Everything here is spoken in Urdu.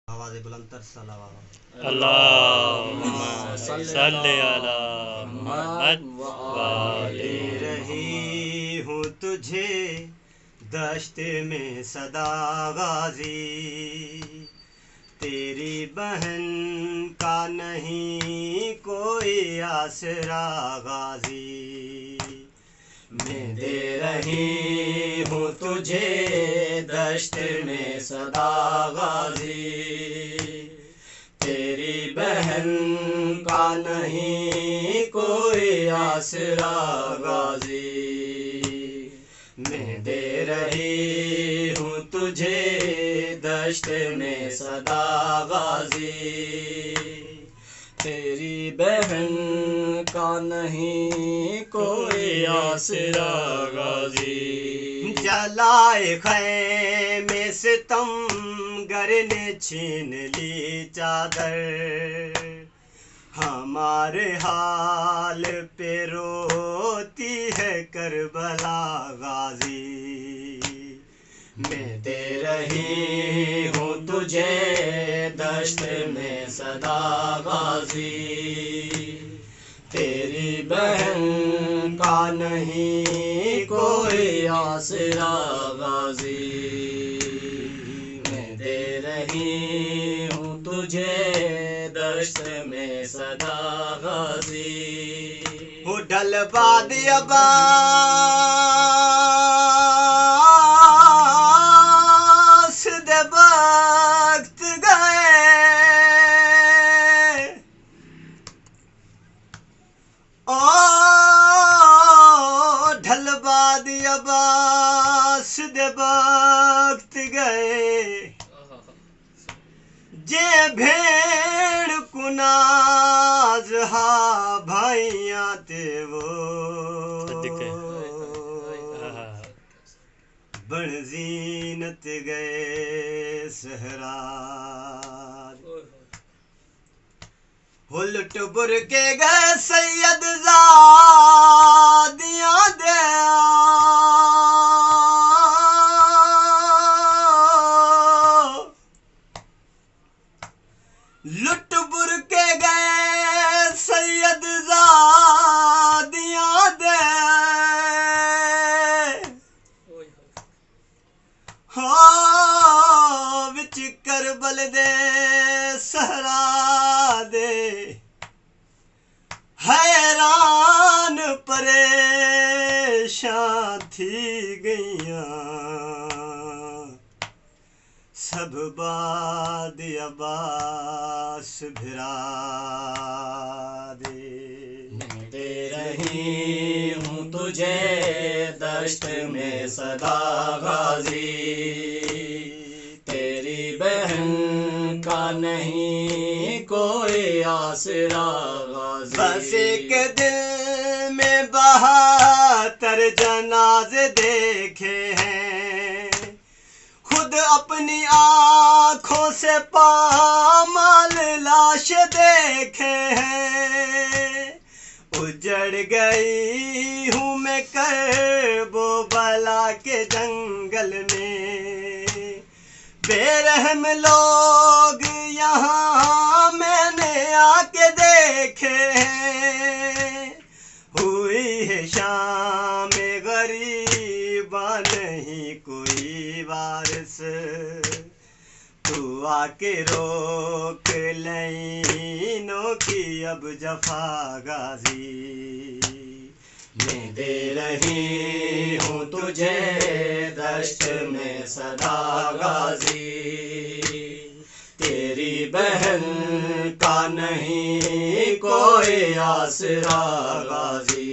آواز بلند تر صلوات اللہم صلی علی محمد دے رہی ہوں تجھے دشت میں صدا غازی، تیری بہن کا نہیں کوئی آسرا غازی، میں دے رہی ہوں تجھے دشت میں صدا غازی، تیری بہن کا نہیں کوئی آسرا غازی، میں دے رہی ہوں تجھے دشت میں صدا غازی، تیری بہن کا نہیں کوئی آسرا غازی، جلائے خیمے ستم گر نے چھین لی چادر، ہمارے حال پہ روتی ہے کربلا غازی، میں دے رہی ہوں تجھے دشت میں صدا غازی، تیری بہن کا نہیں کوئی آسرا غازی، میں دے رہی ہوں تجھے دشت میں صدا غازی، وہ ڈل باد دے وقت گئے، ڈھل باد عباس دے وقت گئے، جے بھیڑ کناز ہا بھائیاں تے وہ بن زینت گئے صحرا، لٹ بر کے گئے سید زادیاں دے، لٹ بر کے گئے سید زادیاں دے، ہاں وچ کربل دے صحرا دے، حیران پریشان تھی گئیاں سب باد عباس بھرا دے، میں دے رہی ہوں تجھے دشت میں صدا غازی، تیری بہن کا نہیں کوئی آسرا غازی، بس ایک دل میں 72 جنازے دیکھے ہیں، خود اپنی آنکھوں سے پامال لاش دیکھے ہیں، اجڑ گئی ہوں میں کرب و بلا کے جنگل میں، بے رحم لوگ یہاں میں نے آ کے دیکھے ہیں، ہوئی ہے شام غریباں نہیں کوئی وارث، تو آ کے روک لینوں کی اب جفا غازی، میں دے رہی ہوں تجھے دشت میں صدا غازی، تیری بہن کا نہیں کوئی آسرا غازی۔